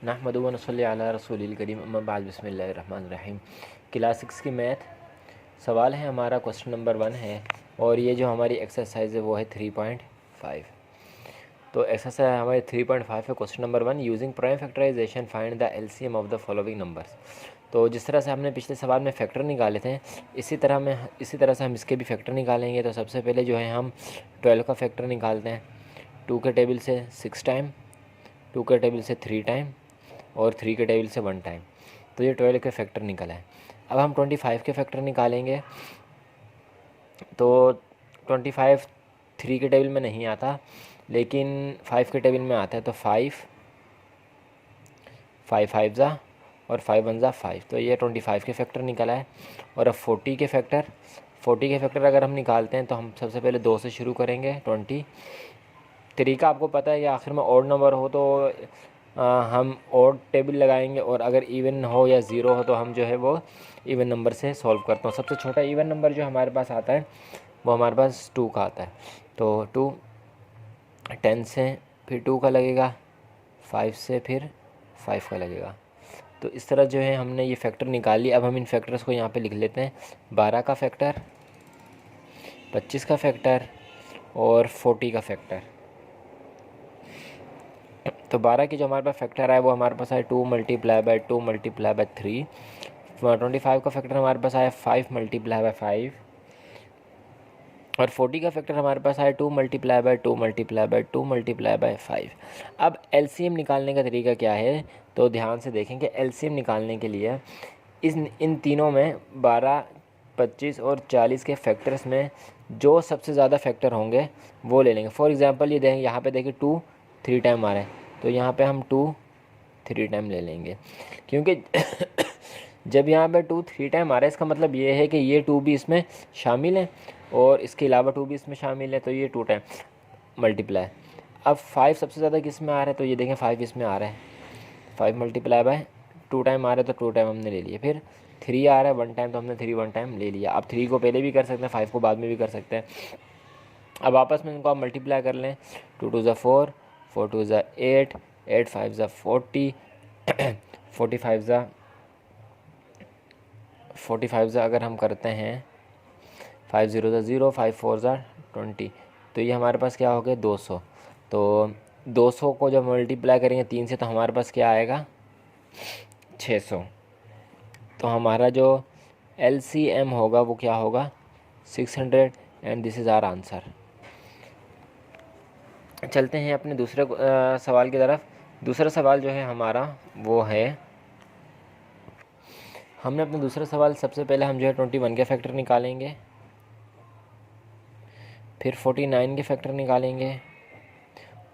नहमदुहु व नसल्ली अला रसूलिल करीम अम्मा बाद बिस्मिल्लाहिर रहमानिर रहीम। क्लास 6 की मैथ सवाल है हमारा, क्वेश्चन नंबर 1 है और ये जो हमारी एक्सरसाइज है वो है 3.5। तो एक्सरसाइज हमारी 3.5 है। Question number 1, using prime factorization find the LCM of the following numbers. तो जिस तरह से हमने पिछले सवाल में फैक्टर निकाले थे इसी तरह से हम इसके भी फैक्टर निकालेंगे। तो सबसे पहले जो है हम 12 का फैक्टर निकालते हैं। 2 के टेबल से 6 टाइम, 2 के टेबल से 3 टाइम और 3 के टेबल से 1 टाइम। तो ये 12 के फैक्टर निकला है। अब हम 25 के फैक्टर निकालेंगे। तो 25 3 के टेबल में नहीं आता लेकिन 5 के टेबल में आता है। तो 5 5 ज़ा और 5 1 ज़ा 5। तो ये 25 के फैक्टर निकला है। और अब 40 के फैक्टर अगर हम निकालते हैं तो हम सबसे पहले 2 से शुरू करेंगे। 20 तरीका आपको पता है कि आखिर में ऑड नंबर हो तो हम ऑड टेबल लगाएंगे और अगर इवन हो या ज़ीरो हो तो हम जो है वो इवन नंबर से सॉल्व करते हैं। सबसे छोटा इवन नंबर जो हमारे पास आता है वो हमारे पास 2 का आता है। तो 2 10 से फिर 2 का लगेगा, 5 से फिर 5 का लगेगा। तो इस तरह जो है हमने ये फैक्टर निकाल लिया। अब हम इन फैक्टर्स को यहाँ पे लिख लेते हैं। 12 का फैक्टर, 25 का फैक्टर और 40 का फैक्टर। तो 12 की जो हमारे पास फैक्टर आया वो हमारे पास आया 2 मल्टीप्लाई बाय 2 मल्टीप्लाई बाय 3। 25 का फैक्टर हमारे पास आया 5 मल्टीप्लाई बाय 5 और 40 का फैक्टर हमारे पास आया 2 multiply by 2 multiply by 2 multiply by 5। अब एलसीएम निकालने का तरीका क्या है, तो ध्यान से देखें कि एलसीएम निकालने के लिए इन तीनों में 12, 25 और 40 के फैक्टर्स में जो सबसे ज़्यादा फैक्टर होंगे वो ले लेंगे। फॉर एग्ज़ाम्पल ये देखें, यहाँ पे देखिए 2 3 टाइम आ रहा है तो यहाँ पे हम 2 3 टाइम ले लेंगे। क्योंकि जब यहाँ पे 2 3 टाइम आ रहा है इसका मतलब ये है कि ये 2 भी इसमें शामिल है और इसके अलावा 2 भी इसमें शामिल है। तो ये 2 टाइम मल्टीप्लाई। अब 5 सबसे ज़्यादा किस में आ रहा है, तो ये देखें 5 इसमें आ रहा है। 5 मल्टीप्लाई बाय 2 टाइम आ रहा है तो 2 टाइम हमने ले लिया। फिर 3 आ रहा है 1 टाइम तो हमने 3 1 टाइम ले लिया। अब 3 को पहले भी कर सकते हैं, 5 को बाद में भी कर सकते हैं। अब आपस में इनको आप मल्टीप्लाई कर लें। 2 2 ज़ा 4, 4 2 ज़ा 8, 8 5 ज़ा 40, 45 ज़ा अगर हम करते हैं 5 0 ज़ा 0, 5 4 ज़ा 20। तो ये हमारे पास क्या हो गया 200। तो 200 को जब मल्टीप्लाई करेंगे 3 से तो हमारे पास क्या आएगा 600। तो हमारा जो LCM होगा वो क्या होगा 600 and this is our answer. चलते हैं अपने दूसरे सवाल की तरफ। दूसरा सवाल जो है हमारा वो है, हमने अपना दूसरा सवाल सबसे पहले हम जो है 21 के फैक्टर निकालेंगे, फिर 49 के फैक्टर निकालेंगे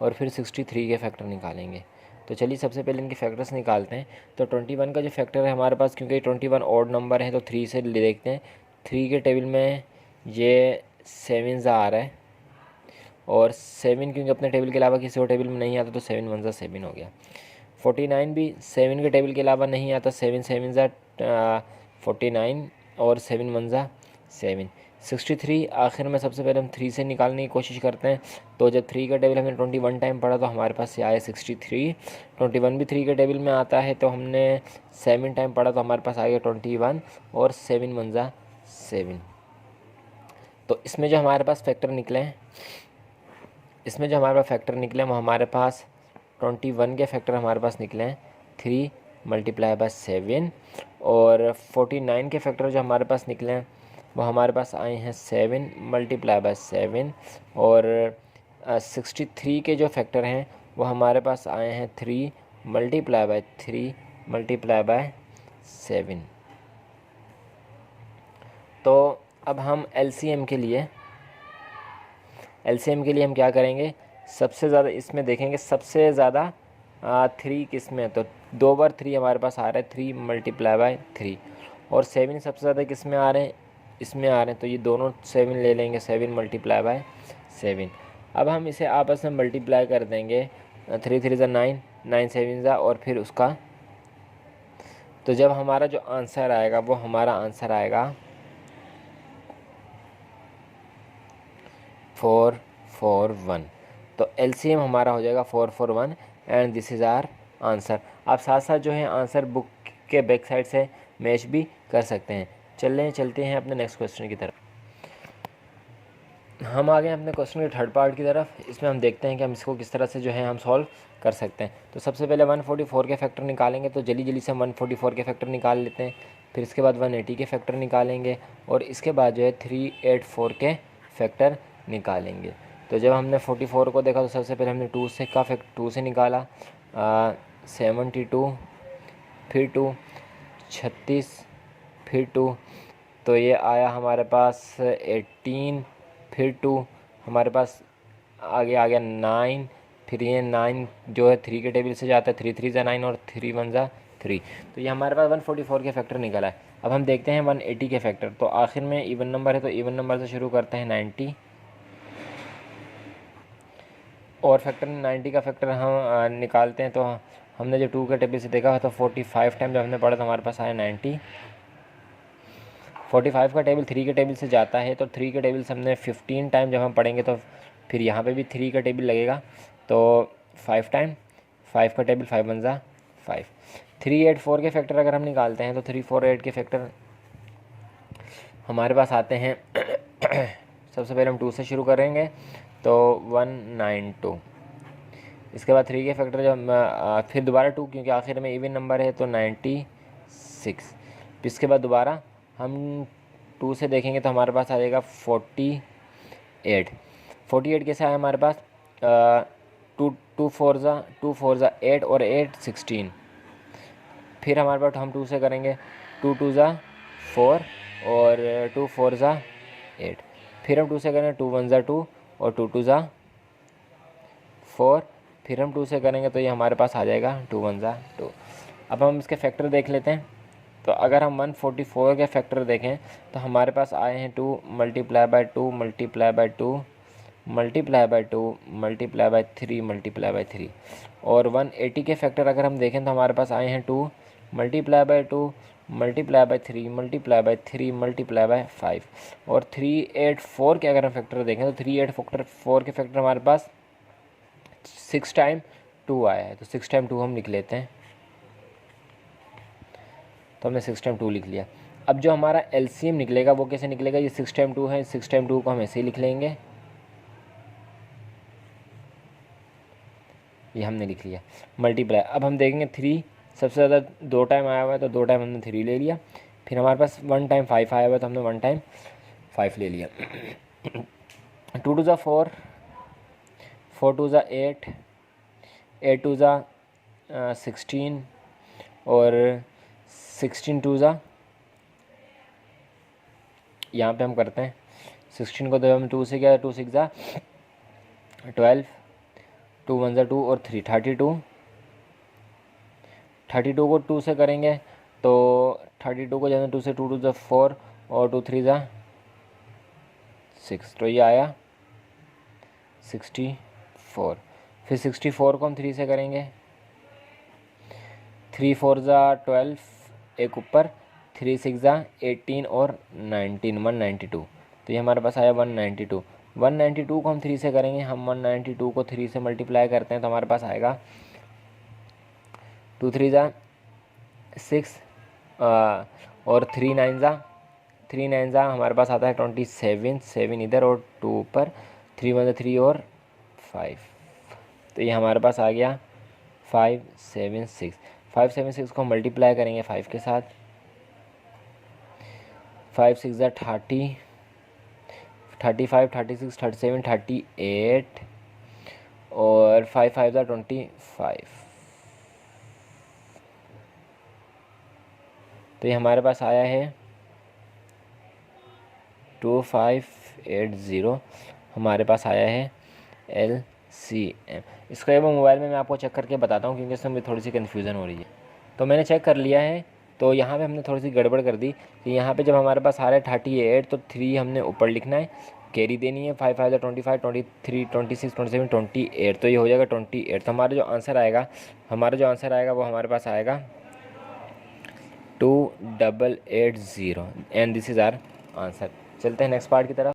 और फिर 63 के फैक्टर निकालेंगे। तो चलिए सबसे पहले इनके फैक्टर्स निकालते हैं। तो 21 का जो फैक्टर है हमारे पास, क्योंकि 21 ऑड नंबर है तो 3 से देखते हैं। 3 के टेबल में ये 7 आ रहा है और 7 क्योंकि अपने टेबल के अलावा किसी और टेबल में नहीं आता तो 7 1 ज़ा 7 हो गया। 49 भी 7 के टेबल के अलावा नहीं आता, 7 7 ज़ा 49 और 7 1 ज़ा 7। 63 आखिर में सबसे पहले हम 3 से निकालने की कोशिश करते हैं। तो जब 3 का टेबल हमने 21 टाइम पढ़ा तो हमारे पास ये आया 63। 21 भी 3 के टेबल में आता है तो हमने 7 टाइम पढ़ा तो हमारे पास आ गया 21 और 7 1 ज़ा 7। तो इसमें जो हमारे पास फैक्टर निकले वो हमारे पास 21 के फैक्टर हमारे पास निकले हैं 3 मल्टीप्लाई बाय 7 और 49 के फैक्टर जो हमारे पास निकले हैं वो हमारे पास आए हैं 7 मल्टीप्लाई बाय 7 और 63 के जो फैक्टर हैं वो हमारे पास आए हैं 3 मल्टीप्लाई बाय 3 मल्टीप्लाई बाय 7। तो अब हम LCM के लिए हम क्या करेंगे, सबसे ज़्यादा इसमें देखेंगे सबसे ज़्यादा 3 किस में है। तो 2 बार 3 हमारे पास आ रहा है 3 मल्टीप्लाई बाय 3 और 7 सबसे ज़्यादा किस में आ रहे हैं, इसमें आ रहे हैं। तो ये दोनों 7 ले लेंगे, 7 मल्टीप्लाई बाय 7। अब हम इसे आपस में मल्टीप्लाई कर देंगे। 3 3 ज़ा 9, 9 7 ज़ा और फिर उसका। तो जब हमारा जो आंसर आएगा वो हमारा आंसर आएगा 441। तो LCM हमारा हो जाएगा 441 and this is our answer. आप साथ साथ जो है आंसर बुक के बैक साइड से मैच भी कर सकते हैं। चलते हैं अपने नेक्स्ट क्वेश्चन की तरफ। हम आ गए अपने क्वेश्चन के थर्ड पार्ट की तरफ। इसमें हम देखते हैं कि हम इसको किस तरह से जो है हम सॉल्व कर सकते हैं। तो सबसे पहले 144 के फैक्टर निकालेंगे, तो जल्दी से हम 144 के फैक्टर निकाल लेते हैं। फिर इसके बाद 180 के फैक्टर निकालेंगे और इसके बाद जो है 384 के फैक्टर निकालेंगे। तो जब हमने 44 को देखा तो सबसे पहले हमने 2 से निकाला 72, फिर 2 36, फिर 2, तो ये आया हमारे पास 18, फिर 2 हमारे पास आगे आ गया 9, फिर ये 9 जो है 3 के टेबल से जाता है, 3 3 ज़ा 9 और 3 1 ज़ा 3। तो ये हमारे पास 144 के फैक्टर निकला है। अब हम देखते हैं 180 के फैक्टर। तो आखिर में इवन नंबर है तो इवन नंबर से शुरू करते हैं 90, और फैक्टर 90 का फैक्टर हम निकालते हैं। तो हमने जब 2 के टेबल से देखा तो 45 टाइम जब हमने पढ़ा तो हमारे पास आया 90। 45 का टेबल 3 के टेबल से जाता है, तो 3 के टेबल से हमने 15 टाइम जब हम पढ़ेंगे तो फिर यहाँ पे भी 3 का टेबल लगेगा। तो 5 टाइम 5 का टेबल 5 1 ज़ा 5। 384 के फैक्टर अगर हम निकालते हैं तो 348 के फैक्टर हमारे पास आते हैं सबसे पहले हम 2 से शुरू करेंगे तो 192। इसके बाद 3 के फैक्टर जब फिर दोबारा 2, क्योंकि आखिर में इवन नंबर है तो 96। इसके बाद दोबारा हम 2 से देखेंगे तो हमारे पास आ जाएगा 48। 48 कैसे आया हमारे पास 2 4 ज़ा 8 और 8 16। फिर हमारे पास हम 2 से करेंगे 2 2 ज़ा 4 और 2 4 ज़ा 8। फिर हम 2 से करेंगे 2 1 ज़ा 2 और 2 2 ज़ा 4। फिर हम 2 से करेंगे तो ये हमारे पास आ जाएगा 2 1 ज़ा 2। अब हम इसके फैक्टर देख लेते हैं। तो अगर हम 144 के फैक्टर देखें तो हमारे पास आए हैं 2 multiply by 2 multiply by 2 multiply by 2 multiply by 3 multiply by 3। और 180 के फैक्टर अगर हम देखें तो हमारे पास आए हैं 2 multiply by 2 multiply by 3 multiply by 3 multiply by 5। और 384 के अगर हम फैक्टर देखें तो 384 के फैक्टर हमारे पास 6 टाइम 2 आया है। तो 6 टाइम 2 हम लिख लेते हैं। तो हमने 6 टाइम 2 लिख लिया। अब जो हमारा एलसीएम निकलेगा वो कैसे निकलेगा, ये 6 टाइम 2 है, 6 टाइम 2 को हम ऐसे ही लिख लेंगे। ये हमने लिख लिया मल्टीप्लाई। अब हम देखेंगे 3 सबसे ज़्यादा 2 टाइम आया हुआ है तो 2 टाइम हमने 3 ले लिया। फिर हमारे पास 1 टाइम 5 आया हुआ है तो हमने 1 टाइम 5 ले लिया। 2 2 ज़ा 4, 4 2 ज़ा 8, 8 2 ज़ा 16 और 16 2 ज़ा, यहाँ पे हम करते हैं 16 को तो हम 2 से किया 2 6 ज़ा 12, 2 1 ज़ा 2 और 3 32। 32 को 2 से करेंगे तो 32 को जब 2 से 2 2 ज़ा 4 और 2 3 ज़ा 6, तो ये आया 64। फिर 64 को हम 3 से करेंगे 3 4 ज़ा 12, एक ऊपर 3 6 ज़ा 18 और 19 192। तो ये हमारे पास आया 192। 192 को हम 3 से करेंगे, हम 192 को 3 से मल्टीप्लाई करते हैं तो हमारे पास आएगा 2 3 ज़ा 6 और 3 9 ज़ा हमारे पास आता है 27, 7 इधर और 2 ऊपर, 3 1 ज़ा 3 और 5। तो ये हमारे पास आ गया 576। 576 को मल्टीप्लाई करेंगे 5 के साथ, 5 6 ज़ा 30, 35 36 37 38 और 5 5 ज़ा 25। तो ये हमारे पास आया है 2580 हमारे पास आया है LCM। इसको एक बार मोबाइल में मैं आपको चेक करके बताता हूँ क्योंकि इसमें थोड़ी सी कन्फ्यूज़न हो रही है। तो मैंने चेक कर लिया है। तो यहाँ पे हमने थोड़ी सी गड़बड़ कर दी कि यहाँ पे जब हमारे पास आ रहा है 38 तो 3 हमने ऊपर लिखना है, कैरी देनी है 5 5 25 23 26 27 28। तो ये हो जाएगा 28। तो हमारा जो आंसर आएगा वो हमारे पास आएगा 2880 and this is our answer. चलते हैं नेक्स्ट पार्ट की तरफ।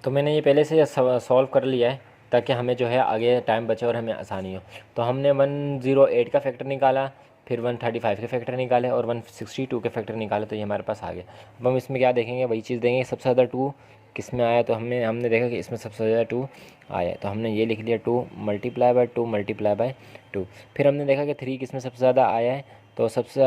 तो मैंने ये पहले से सॉल्व कर लिया है। ताकि हमें जो है आगे टाइम बचे और हमें आसानी हो। तो हमने 108 का फैक्टर निकाला, फिर 135 के फैक्टर निकाले और 162 के फैक्टर निकाले, तो ये हमारे पास आ गया। अब हम इसमें क्या देखेंगे, वही चीज़ देखेंगे सबसे ज़्यादा 2 किस में आया। तो हमने देखा कि इसमें सबसे ज़्यादा 2 आया, तो हमने ये लिख लिया 2 मल्टीप्लाई बाय 2 मल्टीप्लाई बाय 2। फिर हमने देखा कि 3 किस में सबसे ज़्यादा आया है, तो सबसे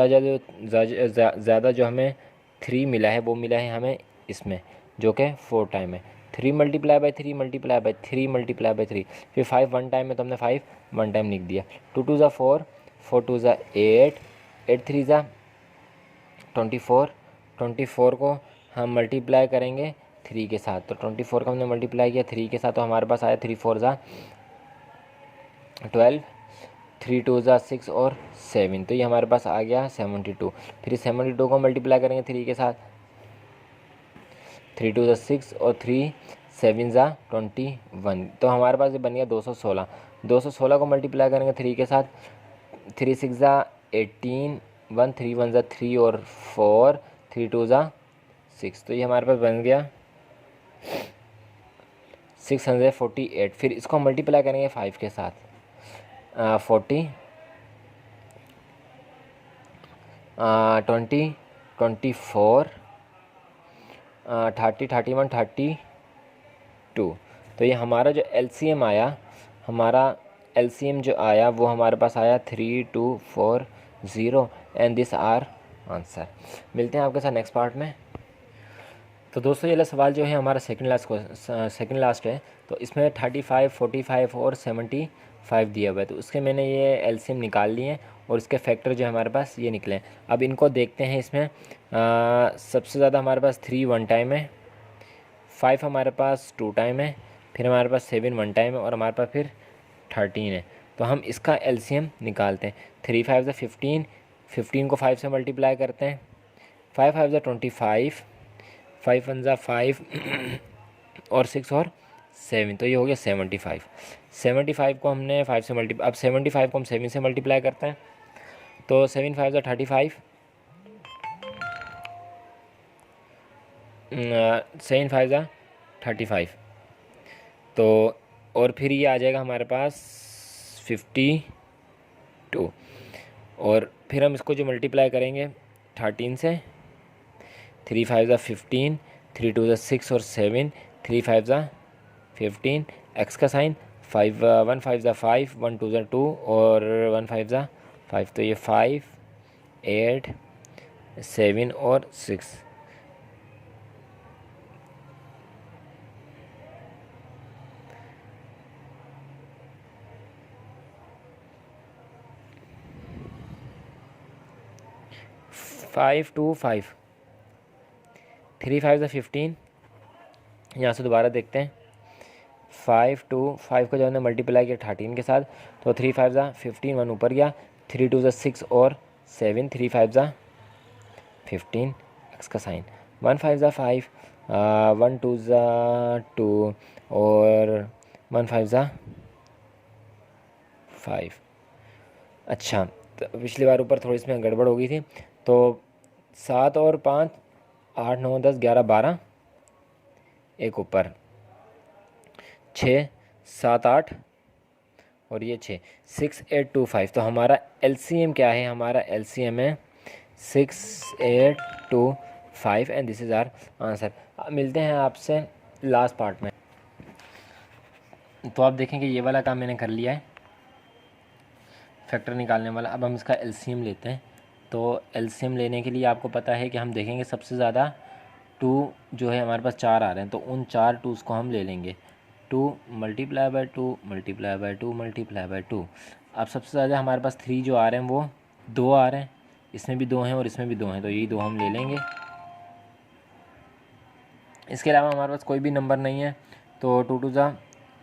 ज़्यादा जो हमें 3 मिला है वो मिला है हमें इसमें, जो कि 4 टाइम है। 3 multiply by 3 multiply by 3 multiply by 3, फिर 5 1 टाइम है तो हमने 5 1 टाइम लिख दिया। 2 2 ज़ा 4, 4 2 ज़ा 8, 8 3 ज़ा 24, 24 को हम मल्टीप्लाई करेंगे 3 के साथ। तो 24 को हमने मल्टीप्लाई किया 3 के साथ, तो हमारे पास आया 3 4 ज़ा 12, 3 2 ज़ा 6 और 7, तो ये हमारे पास आ गया 72। फिर 72 को मल्टीप्लाई करेंगे 3 के साथ, 3 2 ज़ा 6 और 3 7 ज़ा 21, तो हमारे पास ये बन गया 216। 216 को मल्टीप्लाई करेंगे 3 के साथ, 3 6 ज़ा 18, 1 3 1 ज़ा 3 और 4, 3 2 ज़ा 6, तो ये हमारे पास बन गया 648। फिर इसको मल्टीप्लाई करेंगे 5 के साथ, 40 20 24 30 31 32, तो ये हमारा जो एलसीएम आया, हमारा एलसीएम जो आया वो हमारे पास आया 3240, एंड दिस आर आंसर। मिलते हैं आपके साथ नेक्स्ट पार्ट में। तो दोस्तों ये सवाल जो है हमारा सेकंड लास्ट है, तो इसमें 35 45 और 75 दिया हुआ है, तो उसके मैंने ये एलसीएम निकाल लिए हैं और इसके फैक्टर जो हमारे पास ये निकले हैं। अब इनको देखते हैं। इसमें सबसे ज़्यादा हमारे पास 3 1 टाइम है, 5 हमारे पास 2 टाइम है, फिर हमारे पास 7 1 टाइम है और हमारे पास फिर 13 है। तो हम इसका एलसीएम निकालते हैं। 3 5 ज़ा 15, 15 को 5 से मल्टीप्लाई करते हैं, 5 5 ज़ा 25, 5 1 ज़ा 5 और 6 और 7, तो ये हो गया 75। 75 को हमने 5 से अब 75 को हम 7 से मल्टीप्लाई करते हैं, तो 7 5 ज़ा 35, 7 5 ज़ा 35, तो और फिर ये आ जाएगा हमारे पास 52, और फिर हम इसको जो मल्टीप्लाई करेंगे 13 से, 3 5 ज़ा 15, 3 2 ज़ा 6 और 7, 3 5 ज़ा 15, एक्स का साइन, 5 1 5 ज़ा 5, 1 2 ज़ा 2 और 1 5 ज़ा 5, तो ये 5 8 7 और 6, फाइव 2 5, 3 5 ज़ा 15, यहाँ से दोबारा देखते हैं। 5 2 5 को जो हमने मल्टीप्लाई किया 13 के साथ, तो 3 5 ज़ा 15, 1 ऊपर गया, 3 2 ज़ा 6 और 7, 3 5 ज़ा 15, एक्स का साइन, 1 5 ज़ा 5, 1 2 ज़ा 2 और 1 5 ज़ा 5। अच्छा, तो पिछली बार ऊपर थोड़ी इसमें गड़बड़ हो गई थी, तो 7 और 5 8 9 10 11 12, एक ऊपर 6 7 8 और ये 6 6 8 2 5, तो हमारा एलसीएम क्या है, हमारा एलसीएम है 6 8 2 5, and this is our answer. मिलते हैं आपसे लास्ट पार्ट में। तो आप देखेंगे ये वाला काम मैंने कर लिया है, फैक्टर निकालने वाला। अब हम इसका एलसीएम लेते हैं। तो एलसीएम लेने के लिए आपको पता है कि हम देखेंगे सबसे ज़्यादा 2 जो है हमारे पास 4 आ रहे हैं, तो उन 4 2s को हम ले लेंगे। 2 multiply by 2 multiply by 2 multiply by 2। अब सबसे ज़्यादा हमारे पास 3 जो आ रहे हैं वो 2 आ रहे हैं, इसमें भी 2 हैं और इसमें भी 2 हैं, तो यही 2 हम ले लेंगे। इसके अलावा हमारे पास कोई भी नंबर नहीं है, तो 2 2 ज़ा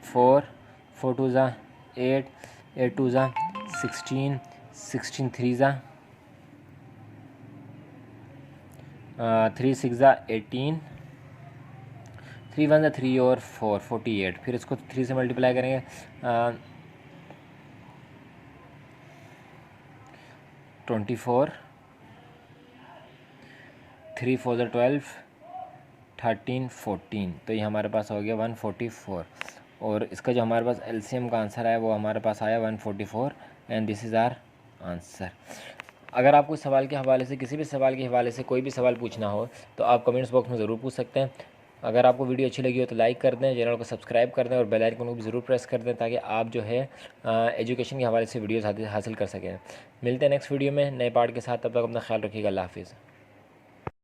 4, 4 2 ज़ा 8, 8 2 ज़ा 16, 16 3 ज़ा 3 6 ज़ा 18, 3 1 ज़ा 3 और 4 48। फिर इसको 3 से मल्टीप्लाई करेंगे, 24, 3 4 ज़ा 12, 13 14, तो ये हमारे पास हो गया 144। और इसका जो हमारे पास एलसीएम का आंसर आया वो हमारे पास आया 144 and this is our answer. अगर आपको सवाल के हवाले से, किसी भी सवाल के हवाले से कोई भी सवाल पूछना हो तो आप कमेंट्स बॉक्स में ज़रूर पूछ सकते हैं। अगर आपको वीडियो अच्छी लगी हो तो लाइक कर दें, चैनल को सब्सक्राइब कर दें और बेल आइकन को भी ज़रूर प्रेस कर दें ताकि आप जो है एजुकेशन के हवाले से वीडियोस हासिल कर सकें। मिलते हैं नेक्स्ट वीडियो में नए पार्ट के साथ, तब तक अपना ख्याल रखिएगा। अल्लाह हाफिज़।